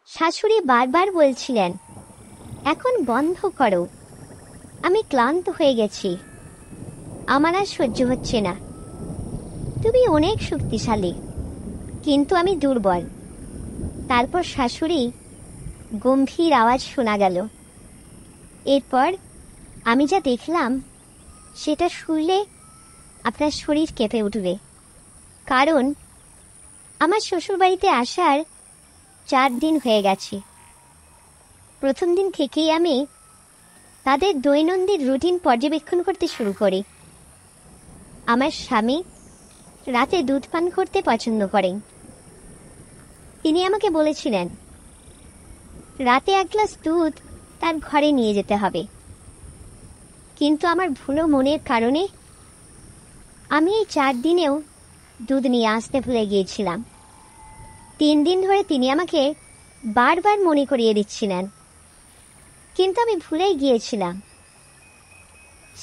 শাশুড়ি বারবার বলছিলেন, এখন বন্ধ করো, আমি ক্লান্ত হয়ে গেছি, আমার আর সহ্য হচ্ছে না। তুমি অনেক শক্তিশালী, কিন্তু আমি দুর্বল। তারপর শাশুড়ি গম্ভীর আওয়াজ শোনা গেল। এরপর আমি যা দেখলাম সেটা শুনলে আপনার শরীর কেঁপে উঠবে। কারণ আমার শ্বশুরবাড়িতে আসার 4 দিন হয়ে গেছে। প্রথম দিন থেকেই আমি তাদের দৈনন্দিন রুটিন পর্যবেক্ষণ করতে শুরু করি। আমার স্বামী রাতে দুধ পান করতে পছন্দ করেন। তিনি আমাকে বলেছিলেন রাতে 1 গ্লাস দুধ তার ঘরে নিয়ে যেতে হবে। কিন্তু আমার ভুলো মনের কারণে আমি এই 4 দিনেও দুধ নিয়ে আসতে ভুলে গিয়েছিলাম। 3 দিন ধরে তিনি আমাকে বারবার মনে করিয়ে দিচ্ছিলেন, কিন্তু আমি ভুলেই গিয়েছিলাম।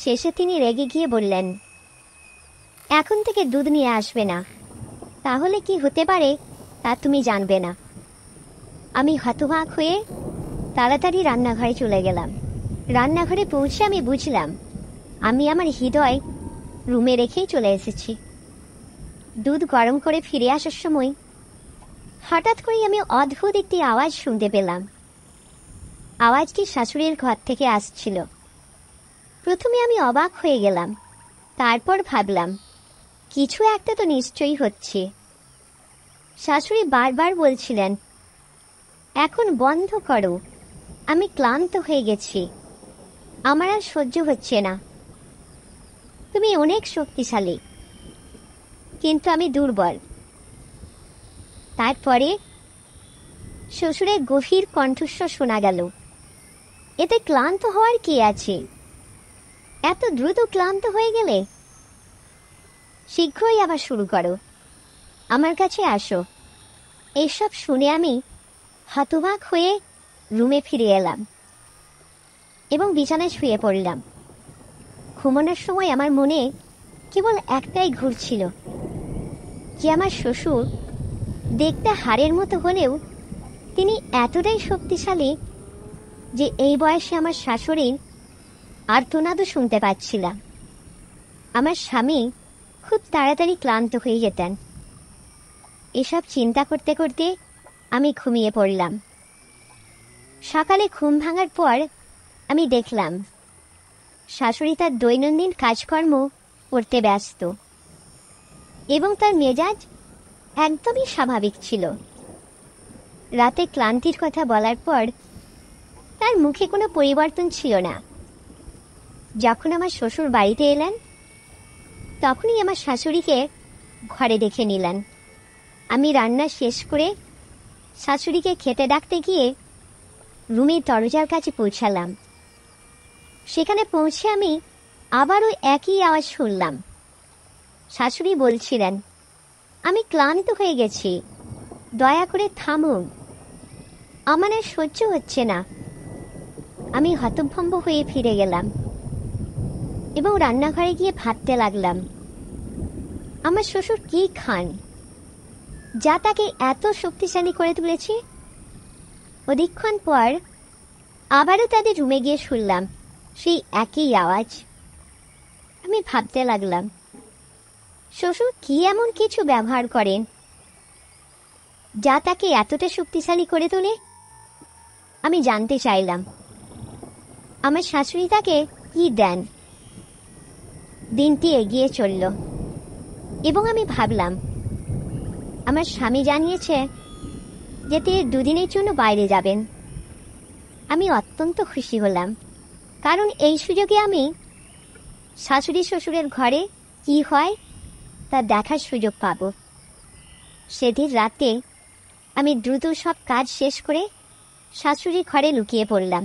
শেষে তিনি রেগে গিয়ে বললেন, এখন থেকে দুধ নিয়ে আসবে না, তাহলে কি হতে পারে তা তুমি জানবে না। আমি হতবাক হয়ে তাড়াতাড়ি রান্নাঘরে চলে গেলাম। রান্নাঘরে পৌঁছে আমি বুঝলাম আমি আমার হৃদয় রুমে রেখেই চলে এসেছি। দুধ গরম করে ফিরে আসার সময় হঠাৎ করে আমি অদ্ভুত একটি আওয়াজ শুনতে পেলাম। আওয়াজটি শাশুড়ির ঘর থেকে আসছিল। প্রথমে আমি অবাক হয়ে গেলাম, তারপর ভাবলাম কিছু একটা তো নিশ্চয়ই হচ্ছে। শাশুড়ি বারবার বলছিলেন, এখন বন্ধ করো, আমি ক্লান্ত হয়ে গেছি, আমার আর সহ্য হচ্ছে না। তুমি অনেক শক্তিশালী, কিন্তু আমি দুর্বল। তারপরে শ্বশুরের গভীর কণ্ঠস্বর শোনা গেল, এতে ক্লান্ত হওয়ার কি আছে? এত দ্রুত ক্লান্ত হয়ে গেলে? শীঘ্রই আবার শুরু করো, আমার কাছে আসো। এইসব শুনে আমি হতবাক হয়ে রুমে ফিরে এলাম এবং বিছানায় শুয়ে পড়লাম। ঘুমানোর সময় আমার মনে কেবল একটাই ঘুরছিল, যে আমার শ্বশুর দেখতে হাড়ের মতো হলেও তিনি এতটাই শক্তিশালী যে এই বয়সে আমার শাশুড়ির আর্তনাদও শুনতে পাচ্ছিলাম। আমার স্বামী খুব তাড়াতাড়ি ক্লান্ত হয়ে যেতেন। এসব চিন্তা করতে করতে আমি ঘুমিয়ে পড়লাম। সকালে ঘুম ভাঙার পর আমি দেখলাম শাশুড়ি তার দৈনন্দিন কাজকর্ম করতে ব্যস্ত এবং তার মেজাজ একদমই স্বাভাবিক ছিল। রাতে ক্লান্তির কথা বলার পর তার মুখে কোনো পরিবর্তন ছিল না। যখন আমার শ্বশুর বাড়িতে এলেন তখনই আমার শাশুড়িকে ঘরে ডেকে নিলেন। আমি রান্না শেষ করে শাশুড়িকে খেতে ডাকতে গিয়ে রুমের দরজার কাছে পৌঁছালাম। সেখানে পৌঁছে আমি আবারও একই আওয়াজ শুনলাম। শাশুড়ি বলছিলেন, আমি ক্লান্ত হয়ে গেছি, দয়া করে থামুন, আমার আর সহ্য হচ্ছে না। আমি হতভম্ব হয়ে ফিরে গেলাম এবং রান্নাঘরে গিয়ে ভাবতে লাগলাম, আমার শ্বশুর কি খান যা তাকে এত শক্তিশালী করে তুলেছে? অধিকক্ষণ পর আবারও তাদের রুমে গিয়ে শুনলাম সেই একই আওয়াজ। আমি ভাবতে লাগলাম, শ্বশুর কি এমন কিছু ব্যবহার করেন যা তাকে এতটা শক্তিশালী করে তোলে? আমি জানতে চাইলাম আমার শাশুড়ি তাকে কি দেন। দিনটি এগিয়ে চলল এবং আমি ভাবলাম আমার স্বামী জানিয়েছে যে তিনি 2 দিনের জন্য বাইরে যাবেন। আমি অত্যন্ত খুশি হলাম, কারণ এই সুযোগে আমি শাশুড়ি শ্বশুরের ঘরে কি হয় তা দেখার সুযোগ পাব। সেদিন রাতে আমি দ্রুত সব কাজ শেষ করে শাশুড়ির ঘরে লুকিয়ে পড়লাম।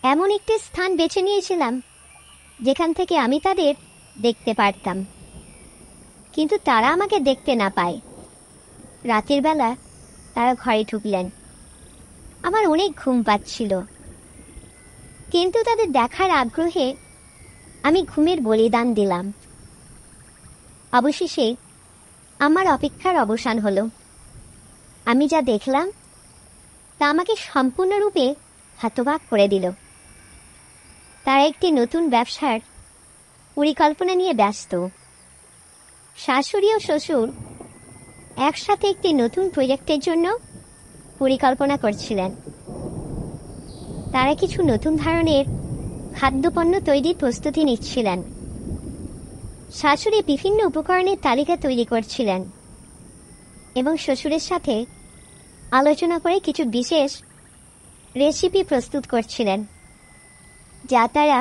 এমন একটি স্থান বেছে নিয়েছিলাম যেখান থেকে আমি তাদের দেখতে পারতাম, কিন্তু তারা আমাকে দেখতে না পায়। রাতের বেলা তারা ঘরে ঢুকলেন। আমার অনেক ঘুম পাচ্ছিল, কিন্তু তাদের দেখার আগ্রহে আমি ঘুমের বলিদান দিলাম। অবশেষে আমার অপেক্ষার অবসান হলো। আমি যা দেখলাম তা আমাকে সম্পূর্ণরূপে হতবাক করে দিল। তারা একটি নতুন ব্যবসার পরিকল্পনা নিয়ে ব্যস্ত। শাশুড়ি ও শ্বশুর একসাথে একটি নতুন প্রজেক্টের জন্য পরিকল্পনা করছিলেন। তারা কিছু নতুন ধরনের খাদ্যপণ্য তৈরির প্রস্তুতি নিচ্ছিলেন। শাশুড়ি বিভিন্ন উপকরণের তালিকা তৈরি করছিলেন এবং শ্বশুরের সাথে আলোচনা করে কিছু বিশেষ রেসিপি প্রস্তুত করছিলেন, যা তারা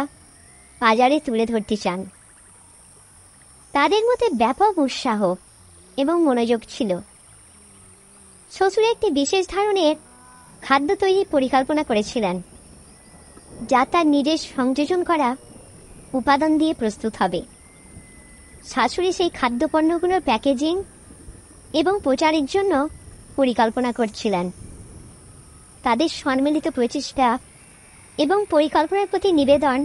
বাজারে তুলে ধরতে চান। তাদের মধ্যে ব্যাপক উৎসাহ এবং মনোযোগ ছিল। শ্বশুর একটি বিশেষ ধরনের খাদ্য তৈরির পরিকল্পনা করেছিলেন, যা তার নিজের সংযোজন করা উপাদান দিয়ে প্রস্তুত হবে। শাশুড়ি সেই খাদ্যপণ্যগুলোর প্যাকেজিং এবং প্রচারের জন্য পরিকল্পনা করছিলেন। তাদের সম্মিলিত প্রচেষ্টা এবং পরিকল্পনার প্রতি নিবেদন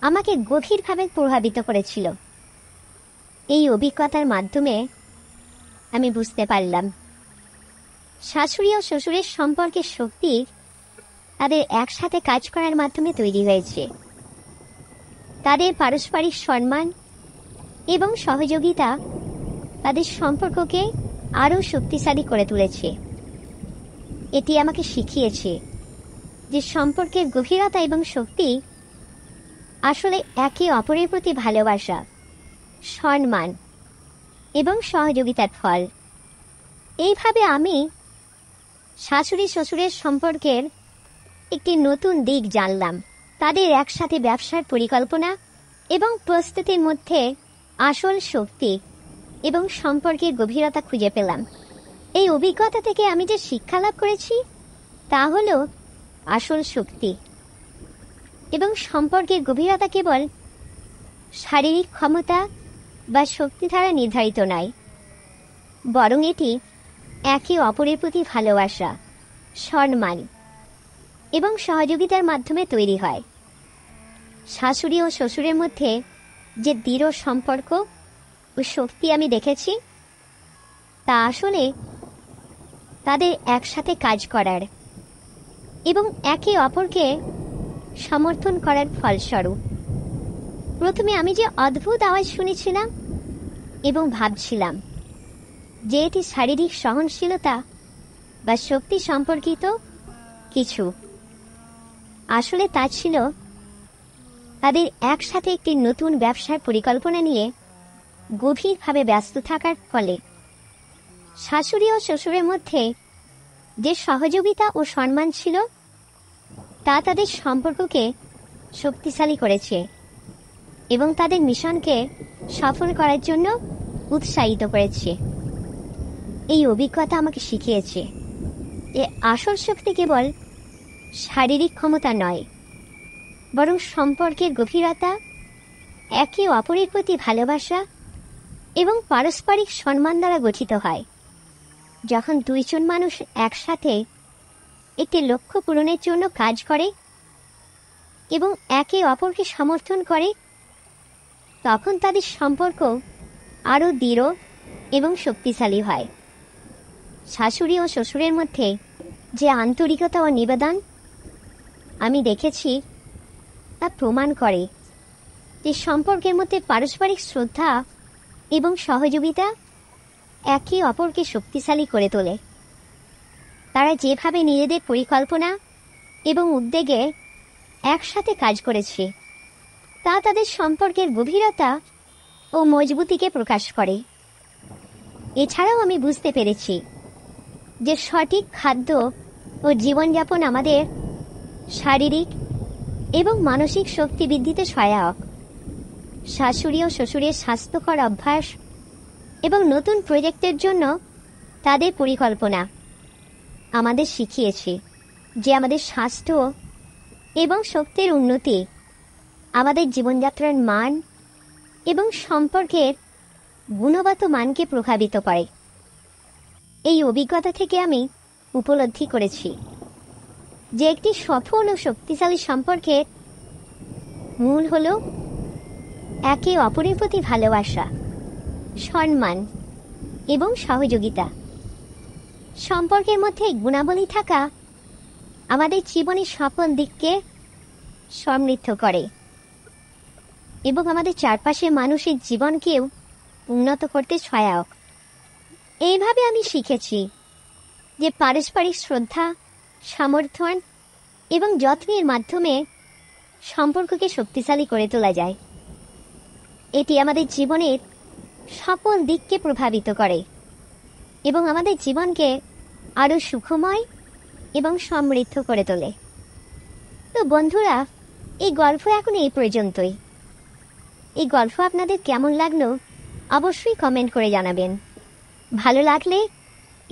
আমাকে গভীরভাবে প্রভাবিত করেছিল। এই অভিজ্ঞতার মাধ্যমে আমি বুঝতে পারলাম শাশুড়ি ও শ্বশুরের সম্পর্কের শক্তি তাদের একসাথে কাজ করার মাধ্যমে তৈরি হয়েছে। তাদের পারস্পরিক সম্মান এবং সহযোগিতা তাদের সম্পর্ককে আরও শক্তিশালী করে তুলেছে। এটি আমাকে শিখিয়েছে যে সম্পর্কের গভীরতা এবং শক্তি আসলে একে অপরের প্রতি ভালোবাসা, সম্মান এবং সহযোগিতার ফল। এইভাবে আমি শাশুড়ি শ্বশুরের সম্পর্কের একটি নতুন দিক জানলাম। তাদের একসাথে ব্যবসার পরিকল্পনা এবং প্রস্তুতির মধ্যে আসল শক্তি এবং সম্পর্কের গভীরতা খুঁজে পেলাম। এই অভিজ্ঞতা থেকে আমি যে শিক্ষা লাভ করেছি তা হল আসল শক্তি এবং সম্পর্কের গভীরতা কেবল শারীরিক ক্ষমতা বা শক্তি দ্বারা নির্ধারিত নয়, বরং এটি একে অপরের প্রতি ভালোবাসা, সম্মান এবং সহযোগিতার মাধ্যমে তৈরি হয়। শাশুড়ি ও শ্বশুরের মধ্যে যে দৃঢ় সম্পর্ক ও শক্তি আমি দেখেছি তা আসলে তাদের একসাথে কাজ করার এবং একে অপরকে সমর্থন করার ফলস্বরূপ। প্রথমে আমি যে অদ্ভুত আওয়াজ শুনেছিলাম এবং ভাবছিলাম যে এটি শারীরিক সহনশীলতা বা শক্তি সম্পর্কিত কিছু, আসলে তা ছিল তাদের একসাথে একটি নতুন ব্যবসার পরিকল্পনা নিয়ে গভীরভাবে ব্যস্ত থাকার ফলে শাশুড়ি ও শ্বশুরের মধ্যে যে সহযোগিতা ও সম্মান ছিল তা তাদের সম্পর্ককে শক্তিশালী করেছে এবং তাদের মিশনকে সফল করার জন্য উৎসাহিত করেছে। এই অভিজ্ঞতা আমাকে শিখিয়েছে যে আসল শক্তি কেবল শারীরিক ক্ষমতা নয়, বরং সম্পর্কের গভীরতা, একে অপরের প্রতি ভালোবাসা এবং পারস্পরিক সম্মান দ্বারা গঠিত হয়। যখন দুইজন মানুষ একসাথে একটি লক্ষ্য পূরণের জন্য কাজ করে এবং একে অপরকে সমর্থন করে, তখন তাদের সম্পর্ক আরও দৃঢ় এবং শক্তিশালী হয়। শাশুড়ি ও শ্বশুরের মধ্যে যে আন্তরিকতা ও নিবেদন আমি দেখেছি তা প্রমাণ করে যে সম্পর্কের মধ্যে পারস্পরিক শ্রদ্ধা এবং সহযোগিতা একে অপরকে শক্তিশালী করে তোলে। তারা যেভাবে নিজেদের পরিকল্পনা এবং উদ্যোগে একসাথে কাজ করেছে তা তাদের সম্পর্কের গভীরতা ও মজবুতিকে প্রকাশ করে। এছাড়াও আমি বুঝতে পেরেছি যে সঠিক খাদ্য ও জীবনযাপন আমাদের শারীরিক এবং মানসিক শক্তি বৃদ্ধিতে সহায়ক। শাশুড়ি ও শ্বশুরের স্বাস্থ্যকর অভ্যাস এবং নতুন প্রজেক্টের জন্য তাদের পরিকল্পনা আমাদের শিখিয়েছে যে আমাদের স্বাস্থ্য এবং শক্তির উন্নতি আমাদের জীবনযাত্রার মান এবং সম্পর্কের গুণগত মানকে প্রভাবিত করে। এই অভিজ্ঞতা থেকে আমি উপলব্ধি করেছি যে একটি সফল ও শক্তিশালী সম্পর্কের মূল হল একে অপরের প্রতি ভালোবাসা, সম্মান এবং সহযোগিতা। সম্পর্কের মধ্যে গুণাবলী থাকা আমাদের জীবনের সকল দিককে সমৃদ্ধ করে এবং আমাদের চারপাশে মানুষের জীবনকেও উন্নত করতে সহায়ক। এইভাবে আমি শিখেছি যে পারস্পরিক শ্রদ্ধা, সমর্থন এবং যত্নের মাধ্যমে সম্পর্ককে শক্তিশালী করে তোলা যায়। এটি আমাদের জীবনের সকল দিককে প্রভাবিত করে এবং আমাদের জীবনকে আরও সুখময় এবং সমৃদ্ধ করে তোলে। তো বন্ধুরা, এই গল্প এখন এই পর্যন্তই। এই গল্প আপনাদের কেমন লাগলো অবশ্যই কমেন্ট করে জানাবেন। ভালো লাগলে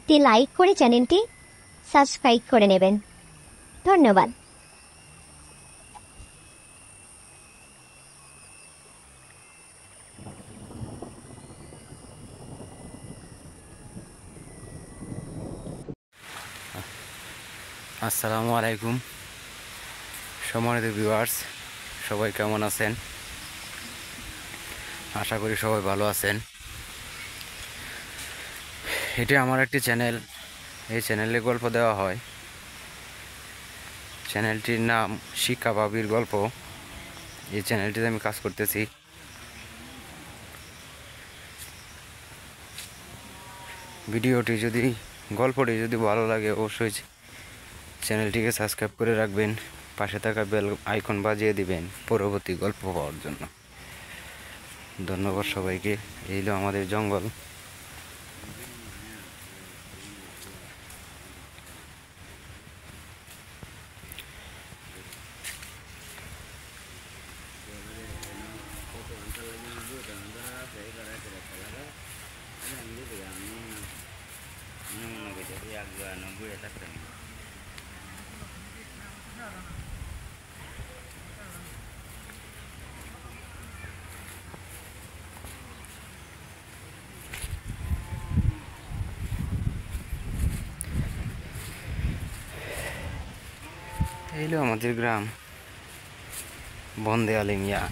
একটি লাইক করে চ্যানেলটি সাবস্ক্রাইব করে নেবেন। ধন্যবাদ। আসসালামু আলাইকুম সম্মানিত ভিউয়ার্স, সবাই কেমন আছেন? আশা করি সবাই ভালো আছেন। এটি আমার একটি চ্যানেল। এই চ্যানেলে গল্প দেওয়া হয়। চ্যানেলটির নাম শিক্ষা ভাবির গল্প। এই চ্যানেলটিতে আমি কাজ করতেছি। গল্পটি যদি ভালো লাগে অবশ্যই চ্যানেলটিকে সাবস্ক্রাইব করে রাখবেন, পাশে থাকা বেল আইকন বাজিয়ে দিবেন পরবর্তী গল্প পাওয়ার জন্য। ধন্যবাদ সবাইকে। এই হলো আমাদের জঙ্গল। এই হলো আমাদের গ্রাম বন্দে আলিমিয়া।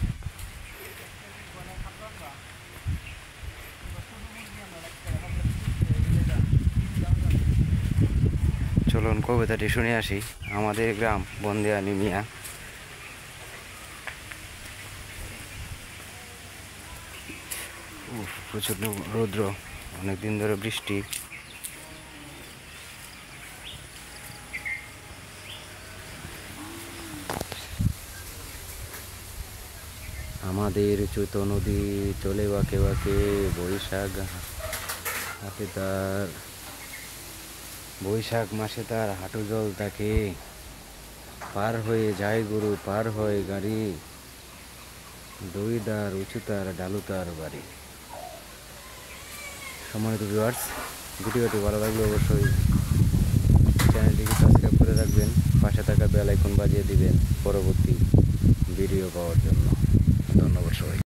চলুন কবিতাটি শুনে আসি। আমাদের গ্রাম বন্দে আলিমিয়া। প্রচুর রৌদ্র, অনেকদিন ধরে বৃষ্টি। আমাদের চ্যুত নদী চলে বাঁকে বাঁকে, বৈশাখ মাসে তার হাঁটু জল থাকে। পার হয়ে যায় গরু, পার হয় গাড়ি, দইদার উঁচুতার ডালুতার বাড়ি। সম্মানিত ভিউয়ার্স, ভিডিওটি ভালো লাগলে অবশ্যই চ্যানেলটিকে সাবস্ক্রাইব করে রাখবেন, পাশে থাকা বেল আইকন বাজিয়ে দিবেন পরবর্তী ভিডিও পাওয়ার জন্য। ধন্যবাদ সবাই।